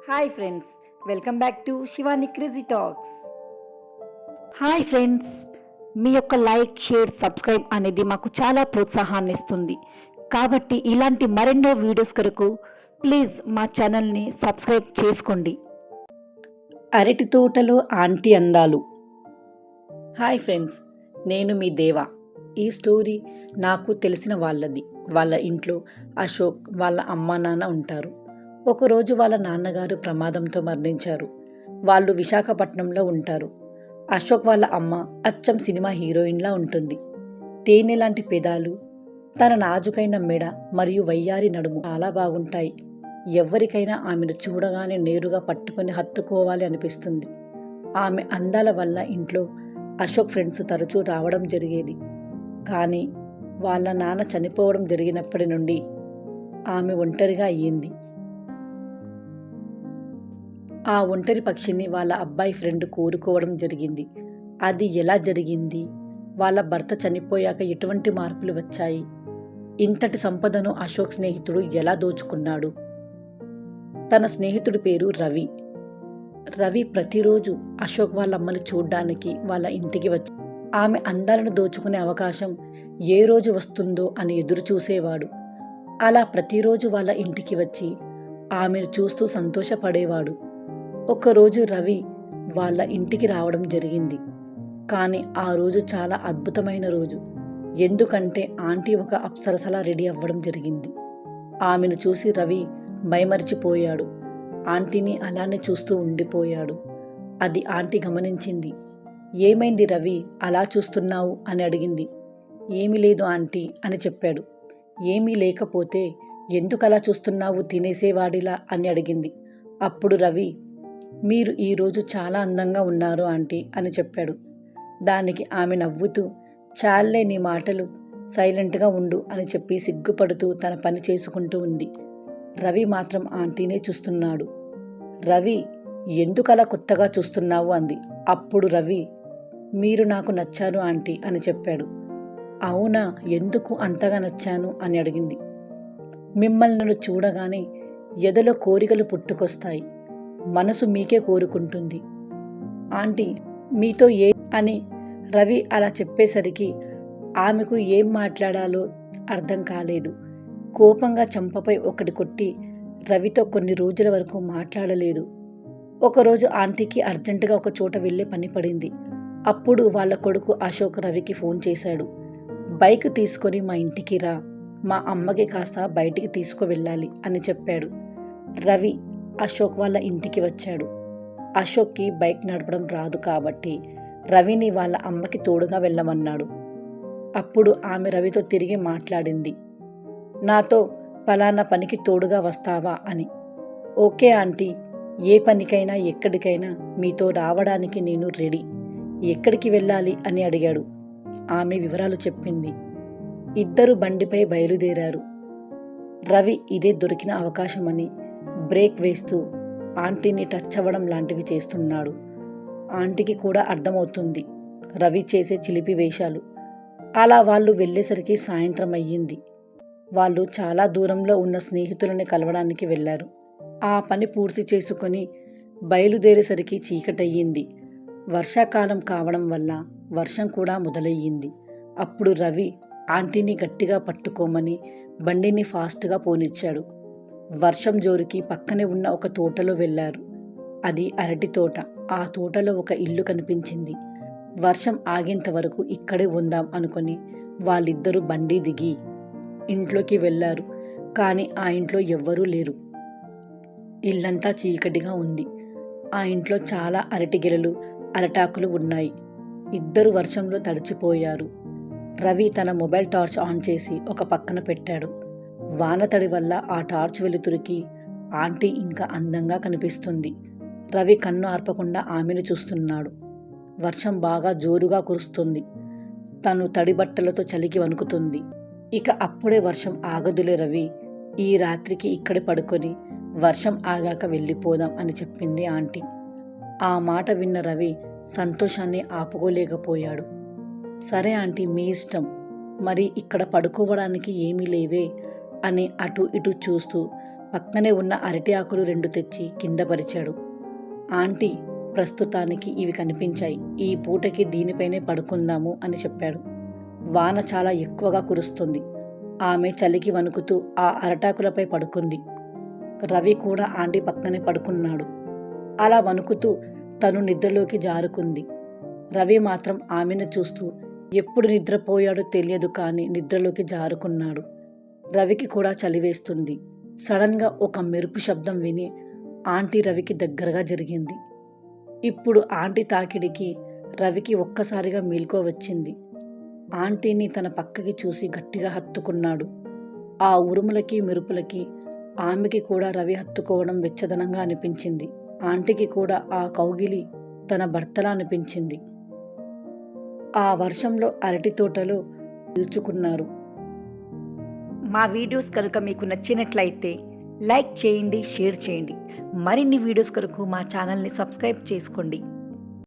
Hi friends, welcome back to Shivani crazy talks. Hi friends, మీ యొక్క like, share, subscribe అనేది మాకు చాలా ప్రోత్సాహాన్ని ఇస్తుంది. కాబట్టి ఇలాంటి మరెన్నో వీడియోస్ కొరకు ప్లీజ్ మా ఛానల్ని సబ్స్క్రైబ్ చేసుకోండి. అరటి తోటలో ఆంటీ అందాలు. హాయ్ ఫ్రెండ్స్, నేను మీ దేవా. ఈ స్టోరీ నాకు తెలిసిన వాళ్ళది. వాళ్ళ ఇంట్లో అశోక్ వాళ్ళ అమ్మా నాన్న ఉంటారు. ఒకరోజు వాళ్ళ నాన్నగారు ప్రమాదంతో మరణించారు. వాళ్ళు విశాఖపట్నంలో ఉంటారు. అశోక్ వాళ్ళ అమ్మ అచ్చం సినిమా హీరోయిన్లా ఉంటుంది. తేనె లాంటి పెదాలు, తన నాజుకైన మెడ మరియు వయ్యారి నడుము చాలా బాగుంటాయి. ఎవరికైనా ఆమెను చూడగానే నేరుగా పట్టుకొని హత్తుకోవాలి అనిపిస్తుంది. ఆమె అందాల వల్ల ఇంట్లో అశోక్ ఫ్రెండ్స్ తరచూ రావడం జరిగేది. కానీ వాళ్ళ నాన్న చనిపోవడం జరిగినప్పటి నుండి ఆమె ఒంటరిగా అయ్యింది. ఆ ఒంటరి పక్షిని వాళ్ళ అబ్బాయి ఫ్రెండ్ కోరుకోవడం జరిగింది. అది ఎలా జరిగింది? వాళ్ళ భర్త చనిపోయాక ఎటువంటి మార్పులు వచ్చాయి? ఇంతటి సంపదను అశోక్ స్నేహితుడు ఎలా దోచుకున్నాడు? తన స్నేహితుడి పేరు రవి. రవి ప్రతిరోజు అశోక్ వాళ్ళ అమ్మని చూడ్డానికి వాళ్ళ ఇంటికి వచ్చి ఆమె అందాలను దోచుకునే అవకాశం ఏ రోజు వస్తుందో అని ఎదురు చూసేవాడు. అలా ప్రతిరోజు వాళ్ళ ఇంటికి వచ్చి ఆమెను చూస్తూ సంతోషపడేవాడు. ఒకరోజు రవి వాళ్ళ ఇంటికి రావడం జరిగింది. కానీ ఆ రోజు చాలా అద్భుతమైన రోజు. ఎందుకంటే ఆంటీ ఒక అప్సరసలా రెడీ అవ్వడం జరిగింది. ఆమెను చూసి రవి మైమరిచిపోయాడు. ఆంటీని అలానే చూస్తూ ఉండిపోయాడు. అది ఆంటీ గమనించింది. ఏమైంది రవి, అలా చూస్తున్నావు అని అడిగింది. ఏమీ లేదు ఆంటీ అని చెప్పాడు. ఏమీ లేకపోతే ఎందుకలా చూస్తున్నావు తినేసేవాడిలా అని అడిగింది. అప్పుడు రవి, మీరు ఈరోజు చాలా అందంగా ఉన్నారు ఆంటీ అని చెప్పాడు. దానికి ఆమె నవ్వుతూ, చాలే నీ మాటలు, సైలెంట్గా ఉండు అని చెప్పి సిగ్గుపడుతూ తన పని చేసుకుంటూ ఉంది. రవి మాత్రం ఆంటీనే చూస్తున్నాడు. రవి, ఎందుకలా కొత్తగా చూస్తున్నావు అంది. అప్పుడు రవి, మీరు నాకు నచ్చారు ఆంటీ అని చెప్పాడు. అవునా, ఎందుకు అంతగా నచ్చాను అని అడిగింది. మిమ్మల్ని చూడగానే ఎదలో కోరికలు పుట్టుకొస్తాయి. మనసు మీకే కోరుకుంటుంది ఆంటీ, మీతో ఏ అని రవి అలా చెప్పేసరికి ఆమెకు ఏం మాట్లాడాలో అర్థం కాలేదు. కోపంగా చంపపై ఒకటి కొట్టి రవితో కొన్ని రోజుల వరకు మాట్లాడలేదు. ఒకరోజు ఆంటీకి అర్జెంటుగా ఒక చోట వెళ్ళే పని పడింది. అప్పుడు వాళ్ళ కొడుకు అశోక్ రవికి ఫోన్ చేశాడు. బైక్ తీసుకొని మా ఇంటికి రా, మా అమ్మకి కాస్త బయటికి తీసుకువెళ్ళాలి అని చెప్పాడు. రవి అశోక్ వాళ్ళ ఇంటికి వచ్చాడు. అశోక్కి బైక్ నడపడం రాదు కాబట్టి రవిని వాళ్ళ అమ్మకి తోడుగా వెళ్ళమన్నాడు. అప్పుడు ఆమె రవితో తిరిగి మాట్లాడింది. నాతో ఫలానా పనికి తోడుగా వస్తావా అని. ఓకే ఆంటీ, ఏ పనికైనా ఎక్కడికైనా మీతో రావడానికి నేను రెడీ. ఎక్కడికి వెళ్ళాలి అని అడిగాడు. ఆమె వివరాలు చెప్పింది. ఇద్దరు బండిపై బయలుదేరారు. రవి ఇదే దొరికిన అవకాశమని బ్రేక్ వేస్తూ ఆంటీని టచ్ అవ్వడం లాంటివి చేస్తున్నాడు. ఆంటీకి కూడా అర్థమవుతుంది రవి చేసే చిలిపి వేషాలు. అలా వాళ్ళు వెళ్ళేసరికి సాయంత్రం అయ్యింది. వాళ్ళు చాలా దూరంలో ఉన్న స్నేహితులని కలవడానికి వెళ్ళారు. ఆ పని పూర్తి చేసుకొని బయలుదేరేసరికి చీకటయ్యింది. వర్షాకాలం కావడం వల్ల వర్షం కూడా మొదలయ్యింది. అప్పుడు రవి ఆంటీని గట్టిగా పట్టుకోమని బండిని ఫాస్ట్గా పోనిచ్చాడు. వర్షం జోరికి పక్కనే ఉన్న ఒక తోటలో వెళ్ళారు. అది అరటి తోట. ఆ తోటలో ఒక ఇల్లు కనిపించింది. వర్షం ఆగేంత వరకు ఇక్కడే ఉందాం అనుకొని వాళ్ళిద్దరూ బండి దిగి ఇంట్లోకి వెళ్ళారు. కానీ ఆ ఇంట్లో ఎవ్వరూ లేరు. ఇల్లంతా చీకటిగా ఉంది. ఆ ఇంట్లో చాలా అరటి గెలలు, అరటాకులు ఉన్నాయి. ఇద్దరు వర్షంలో తడిచిపోయారు. రవి తన మొబైల్ టార్చ్ ఆన్ చేసి ఒక పక్కన పెట్టాడు. వానతడి వల్ల ఆ టార్చ్ వెలుతురికి ఆంటీ ఇంకా అందంగా కనిపిస్తుంది. రవి కన్ను ఆర్పకుండా ఆమెను చూస్తున్నాడు. వర్షం బాగా జోరుగా కురుస్తుంది. తను తడి బట్టలతో చలికి వణుకుతుంది. ఇక అప్పుడే వర్షం ఆగదులే రవి, ఈ రాత్రికి ఇక్కడే పడుకొని వర్షం ఆగాక వెళ్ళిపోదాం అని చెప్పింది ఆంటీ. ఆ మాట విన్న రవి సంతోషాన్ని ఆపుకోలేకపోయాడు. సరే ఆంటీ, మీ ఇష్టం. మరి ఇక్కడ పడుకోవడానికి ఏమీ లేవే అని అటు ఇటు చూస్తూ పక్కనే ఉన్న అరటి ఆకులు 2 తెచ్చి కింద పరిచాడు. ఆంటీ, ప్రస్తుతానికి ఇవి కనిపించాయి. ఈ పూటకి దీనిపైనే పడుకుందాము అని చెప్పాడు. వాన చాలా ఎక్కువగా కురుస్తుంది. ఆమె చలికి వణుకుతూ ఆ అరటాకులపై పడుకుంది. రవి కూడా ఆంటీ పక్కనే పడుకున్నాడు. అలా వణుకుతూ తను నిద్రలోకి జారుకుంది. రవి మాత్రం ఆమెను చూస్తూ ఎప్పుడు నిద్రపోయాడో తెలియదు కానీ నిద్రలోకి జారుకున్నాడు. రవికి కూడా చలివేస్తుంది. సడన్గా ఒక మెరుపు శబ్దం విని ఆంటీ రవికి దగ్గరగా జరిగింది. ఇప్పుడు ఆంటీ తాకిడికి రవికి ఒక్కసారిగా మెలకువ వచ్చింది. ఆంటీని తన పక్కకి చూసి గట్టిగా హత్తుకున్నాడు. ఆ ఉరుములకి మెరుపులకి ఆమెకి కూడా రవి హత్తుకోవడం వెచ్చదనంగా అనిపించింది. ఆంటీకి కూడా ఆ కౌగిలి తన భర్తలా అనిపించింది. ఆ వర్షంలో అరటి తోటలో నిల్చుకున్నారు. మా వీడియోస్ కనుక మీకు నచ్చినట్లయితే లైక్ చేయండి, షేర్ చేయండి. మరిన్ని వీడియోస్ కొరకు మా ఛానల్ని సబ్స్క్రైబ్ చేసుకోండి.